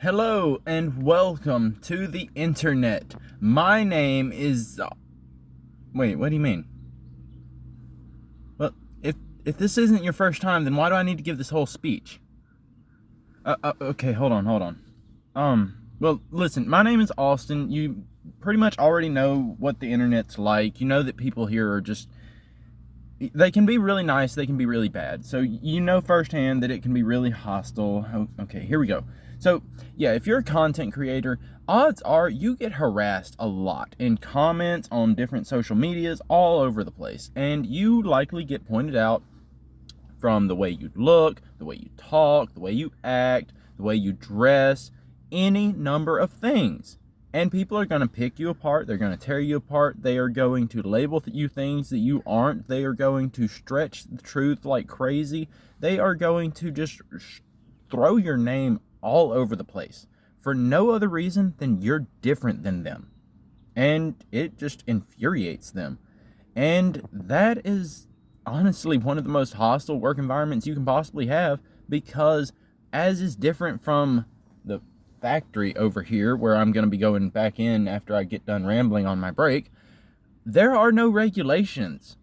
Hello and welcome to the internet. My name is... Wait, what do you mean? Well, if this isn't your first time, then why do I need to give this whole speech? Okay, hold on. Well, listen, my name is Austin. You pretty much already know what the internet's like. You know that people here are just... They can be really nice, they can be really bad. So you know firsthand that it can be really hostile. Okay, here we go. So yeah, if you're a content creator, odds are you get harassed a lot in comments on different social medias all over the place. And you likely get pointed out from the way you look, the way you talk, the way you act, the way you dress, any number of things. And people are going to pick you apart. They're going to tear you apart. They are going to label you things that you aren't. They are going to stretch the truth like crazy. They are going to just throw your name all over the place for no other reason than you're different than them. And it just infuriates them. And that is honestly one of the most hostile work environments you can possibly have, because as is different from the factory over here where I'm going to be going back in after I get done rambling on my break, there are no regulations.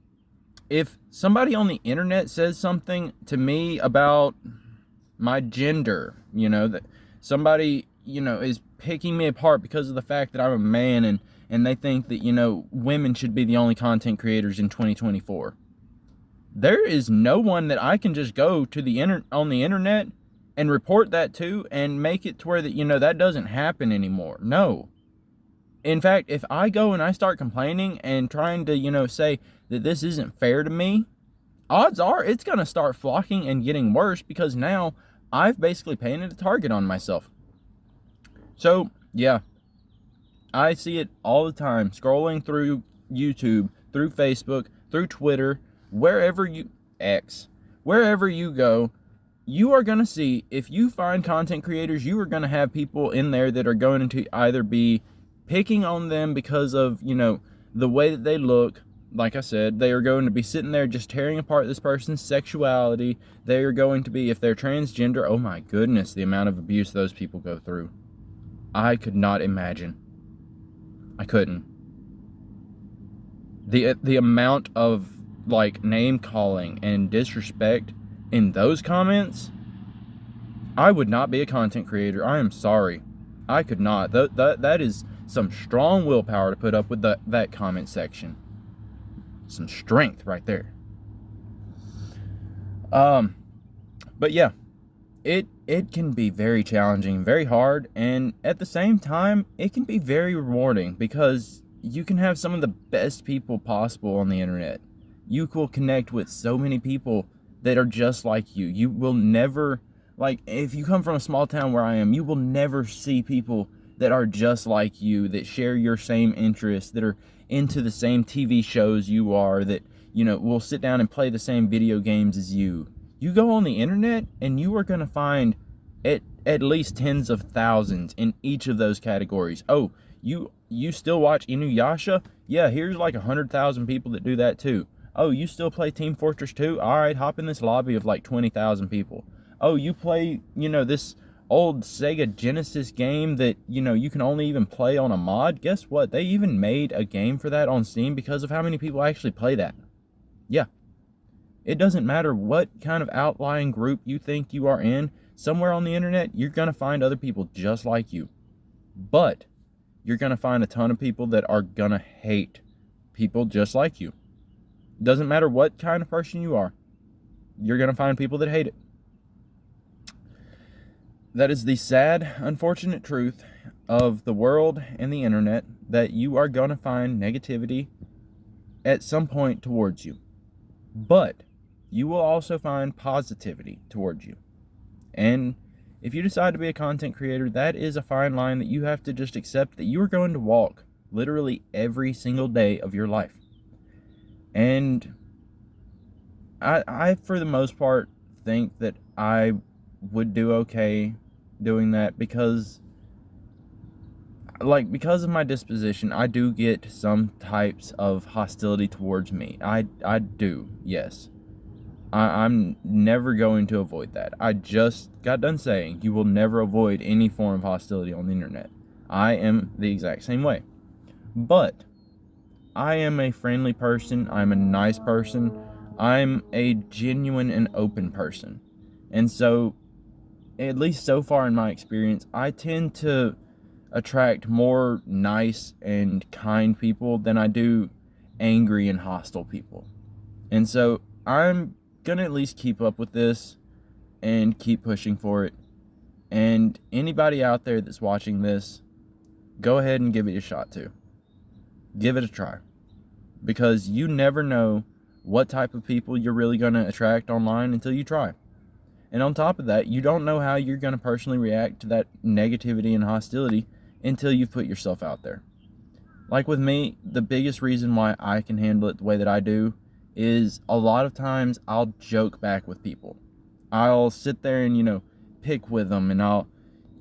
If somebody on the internet says something to me about my gender, that somebody, is picking me apart because of the fact that I'm a man, and they think that, women should be the only content creators in 2024. There is no one that I can just go to on the internet and report that to and make it to where that, that doesn't happen anymore. No. In fact, if I go and I start complaining and trying to, say that this isn't fair to me, odds are it's going to start flocking and getting worse, because now I've basically painted a target on myself. So, yeah, I see it all the time, scrolling through YouTube, through Facebook, through Twitter, wherever you go. You are going to see, if you find content creators, you are going to have people in there that are going to either be picking on them because of, the way that they look. Like I said, they are going to be sitting there just tearing apart this person's sexuality. They are going to be, if they're transgender, oh my goodness, the amount of abuse those people go through. I could not imagine. I couldn't. The amount of, name calling and disrespect in those comments, I would not be a content creator. I am sorry. I could not. That is some strong willpower to put up with that comment section. Some strength right there. But yeah, it can be very challenging, very hard, and at the same time, it can be very rewarding, because you can have some of the best people possible on the internet. You will connect with so many people that are just like you. You will never, if you come from a small town where I am, you will never see people that are just like you, that share your same interests, that are into the same TV shows you are, that, will sit down and play the same video games as you. You go on the internet and you are going to find at least tens of thousands in each of those categories. Oh, you still watch Inuyasha? Yeah, here's 100,000 people that do that too. Oh, you still play Team Fortress 2? All right, hop in this lobby of 20,000 people. Oh, you play, this old Sega Genesis game that, you can only even play on a mod? Guess what? They even made a game for that on Steam because of how many people actually play that. Yeah. It doesn't matter what kind of outlying group you think you are in. Somewhere on the internet, you're going to find other people just like you. But you're going to find a ton of people that are going to hate people just like you. Doesn't matter what kind of person you are, you're going to find people that hate it. That is the sad, unfortunate truth of the world and the internet, that you are going to find negativity at some point towards you. But you will also find positivity towards you. And if you decide to be a content creator, that is a fine line that you have to just accept, that you are going to walk literally every single day of your life. And I for the most part, think that I would do okay doing that, because of my disposition, I do get some types of hostility towards me. I do, yes. I'm never going to avoid that. I just got done saying you will never avoid any form of hostility on the internet. I am the exact same way. But I am a friendly person. I'm a nice person. I'm a genuine and open person. And so, at least so far in my experience, I tend to attract more nice and kind people than I do angry and hostile people. And so, I'm gonna at least keep up with this and keep pushing for it. And anybody out there that's watching this, go ahead and give it a shot too. Give it a try. Because you never know what type of people you're really going to attract online until you try. And on top of that, you don't know how you're going to personally react to that negativity and hostility until you've put yourself out there. Like with me, the biggest reason why I can handle it the way that I do is a lot of times I'll joke back with people. I'll sit there and, pick with them, and I'll,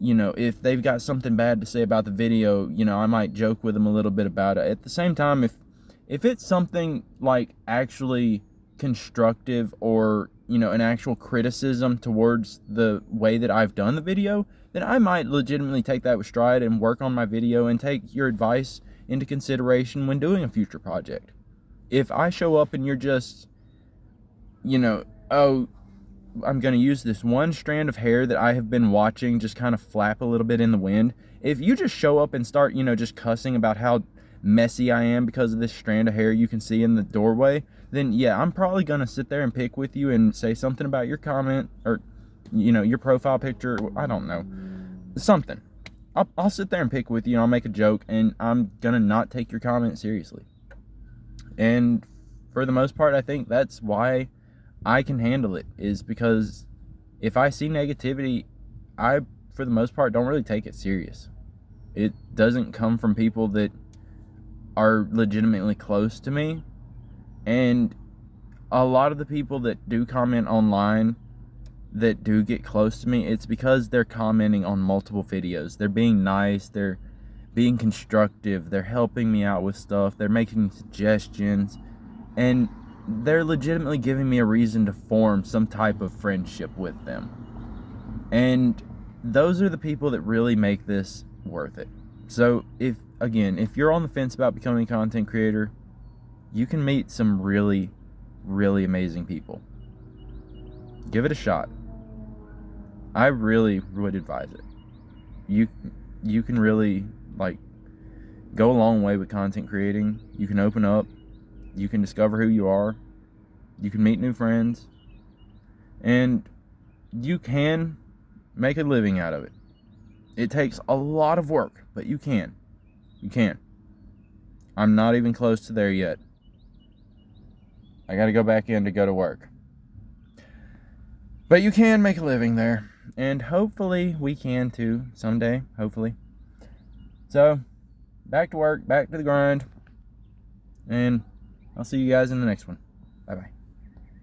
if they've got something bad to say about the video, I might joke with them a little bit about it. At the same time, if it's something like actually constructive or, an actual criticism towards the way that I've done the video, then I might legitimately take that with stride and work on my video and take your advice into consideration when doing a future project. If I show up and you're just, oh, I'm going to use this one strand of hair that I have been watching just kind of flap a little bit in the wind. If you just show up and start, just cussing about how messy I am because of this strand of hair you can see in the doorway, then yeah, I'm probably going to sit there and pick with you and say something about your comment or, your profile picture. I don't know. Something. I'll sit there and pick with you, and I'll make a joke, and I'm going to not take your comment seriously. And for the most part, I think that's why I can handle it, is because if I see negativity, I, for the most part, don't really take it serious. It doesn't come from people that are legitimately close to me. And a lot of the people that do comment online that do get close to me, it's because they're commenting on multiple videos. They're being nice, they're being constructive, they're helping me out with stuff, they're making suggestions, and they're legitimately giving me a reason to form some type of friendship with them. And those are the people that really make this worth it. So if you're on the fence about becoming a content creator, you can meet some really, really amazing people. Give it a shot. I really would advise it. You can really go a long way with content creating. You can open up. You can discover who you are. You can meet new friends. And you can make a living out of it. It takes a lot of work, but you can. You can. I'm not even close to there yet. I got to go back in to go to work. But you can make a living there. And hopefully we can too someday. Hopefully. So, back to work, back to the grind. And I'll see you guys in the next one. Bye-bye.